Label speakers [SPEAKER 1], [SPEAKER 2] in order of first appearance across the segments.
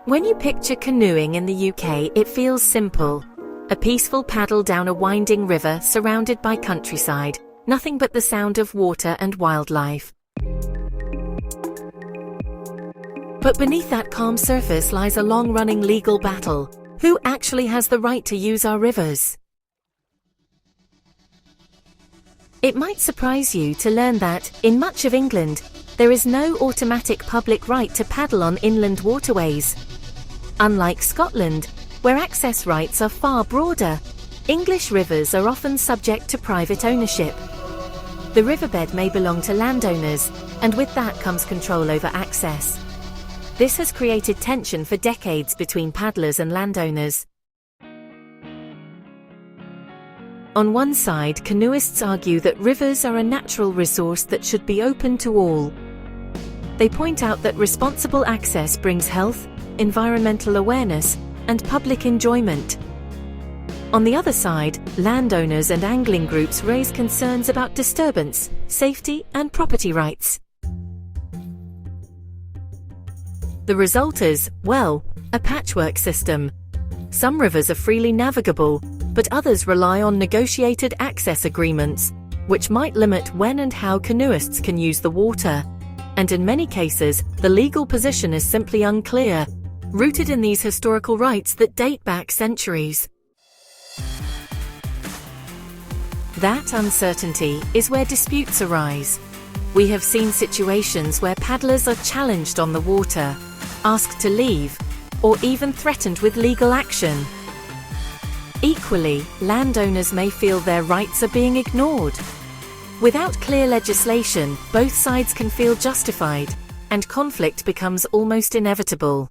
[SPEAKER 1] When you picture canoeing in the UK, it feels simple. A peaceful paddle down a winding river surrounded by countryside, nothing but the sound of water and wildlife. But beneath that calm surface lies a long-running legal battle. Who actually has the right to use our rivers? It might surprise you to learn that, in much of England, there is no automatic public right to paddle on inland waterways. Unlike Scotland, where access rights are far broader, English rivers are often subject to private ownership. The riverbed may belong to landowners, and with that comes control over access. This has created tension for decades between paddlers and landowners. On one side, canoeists argue that rivers are a natural resource that should be open to all. They point out that responsible access brings health, environmental awareness, and public enjoyment. On the other side, landowners and angling groups raise concerns about disturbance, safety, and property rights. The result is, well, a patchwork system. Some rivers are freely navigable, but others rely on negotiated access agreements, which might limit when and how canoeists can use the water. And in many cases, the legal position is simply unclear, rooted in these historical rights that date back centuries. That uncertainty is where disputes arise. We have seen situations where paddlers are challenged on the water, asked to leave, or even threatened with legal action. Equally, landowners may feel their rights are being ignored. Without clear legislation, both sides can feel justified, and conflict becomes almost inevitable.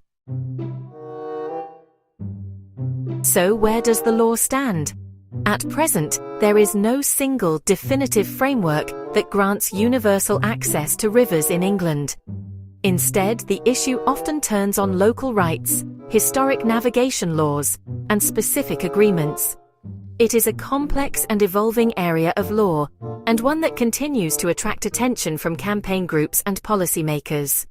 [SPEAKER 1] So where does the law stand? At present, there is no single definitive framework that grants universal access to rivers in England. Instead, the issue often turns on local rights, historic navigation laws, and specific agreements. It is a complex and evolving area of law, and one that continues to attract attention from campaign groups and policymakers.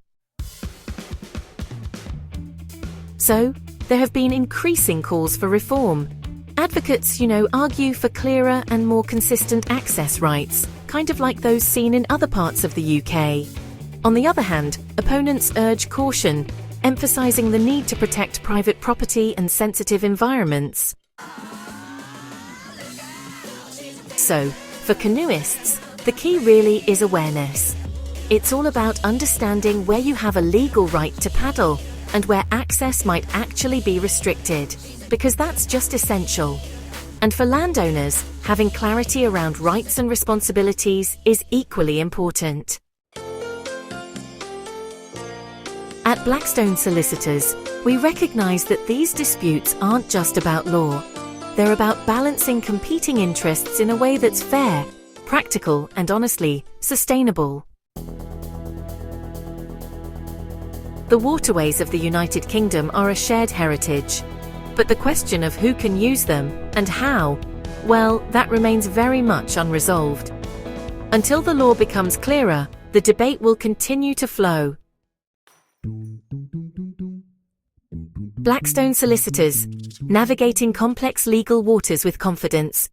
[SPEAKER 1] So, there have been increasing calls for reform. Advocates, argue for clearer and more consistent access rights, kind of like those seen in other parts of the UK. On the other hand, opponents urge caution, emphasizing the need to protect private property and sensitive environments. So, for canoeists, the key really is awareness. It's all about understanding where you have a legal right to paddle and where access might actually be restricted, because that's just essential. And for landowners, having clarity around rights and responsibilities is equally important. At Blackstone Solicitors, we recognise that these disputes aren't just about law. They're about balancing competing interests in a way that's fair, practical, and honestly, sustainable. The waterways of the United Kingdom are a shared heritage. But the question of who can use them, and how, well, that remains very much unresolved. Until the law becomes clearer, the debate will continue to flow. Blackstone Solicitors, navigating complex legal waters with confidence.